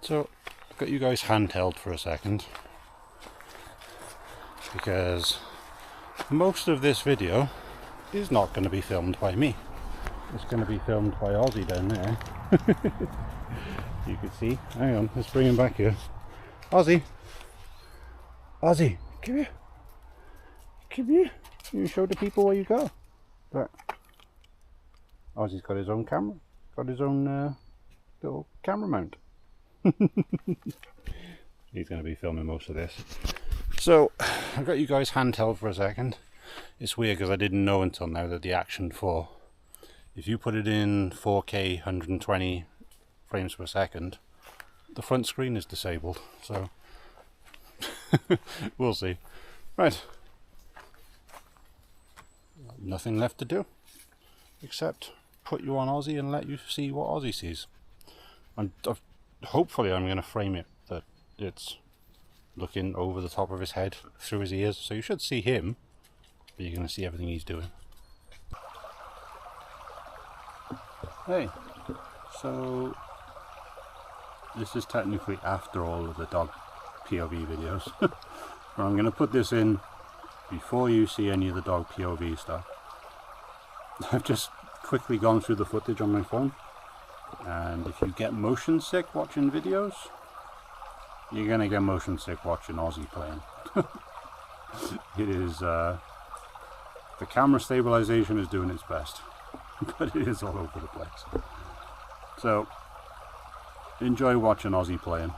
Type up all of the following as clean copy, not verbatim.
So I've got you guys handheld for a second because most of this video is not going to be filmed by me. It's going to be filmed by Ozzy down there. You can see. Hang on, let's bring him back here. Ozzy! Ozzy! Come here! Come here! You show the people where you go. But Ozzy's got his own camera. Got his own little camera mount. He's going to be filming most of this. So I've got you guys handheld for a second. It's weird because I didn't know until now that the Action 4, if you put it in 4K 120 frames per second, the front screen is disabled. So we'll see. Right, nothing left to do except put you on Ozzy and let you see what Ozzy sees. Hopefully I'm going to frame it that it's looking over the top of his head through his ears, so you should see him, but you're going to see everything he's doing. Hey, so this is technically after all of the dog POV videos. But I'm going to put this in before you see any of the dog POV stuff. I've just quickly gone through the footage on my phone, and if you get motion sick watching videos, you're going to get motion sick watching Ozzy playing. It is, the camera stabilization is doing its best, but it is all over the place. So, enjoy watching Ozzy playing.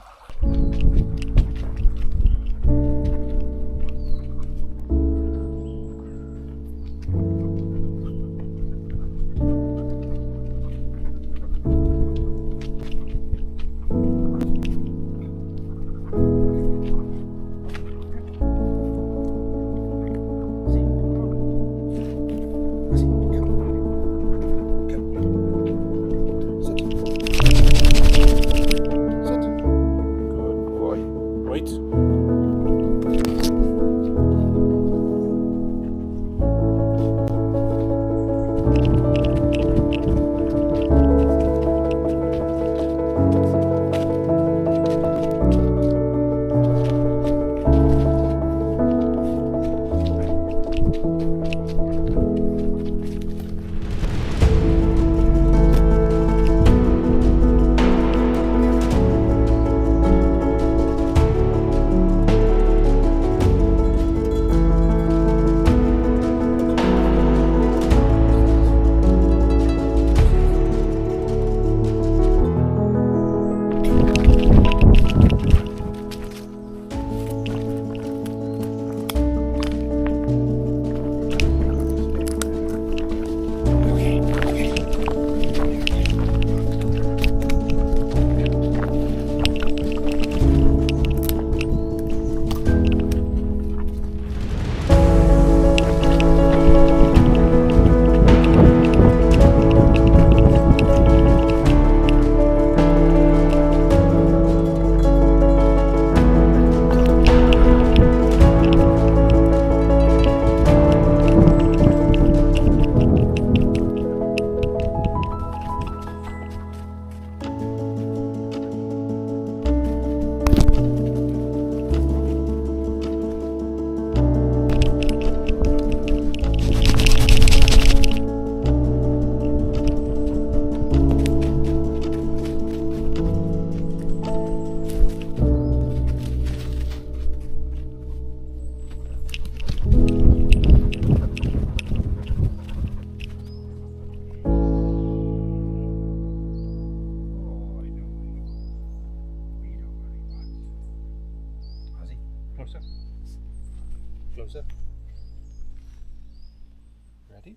Closer. Closer. Ready?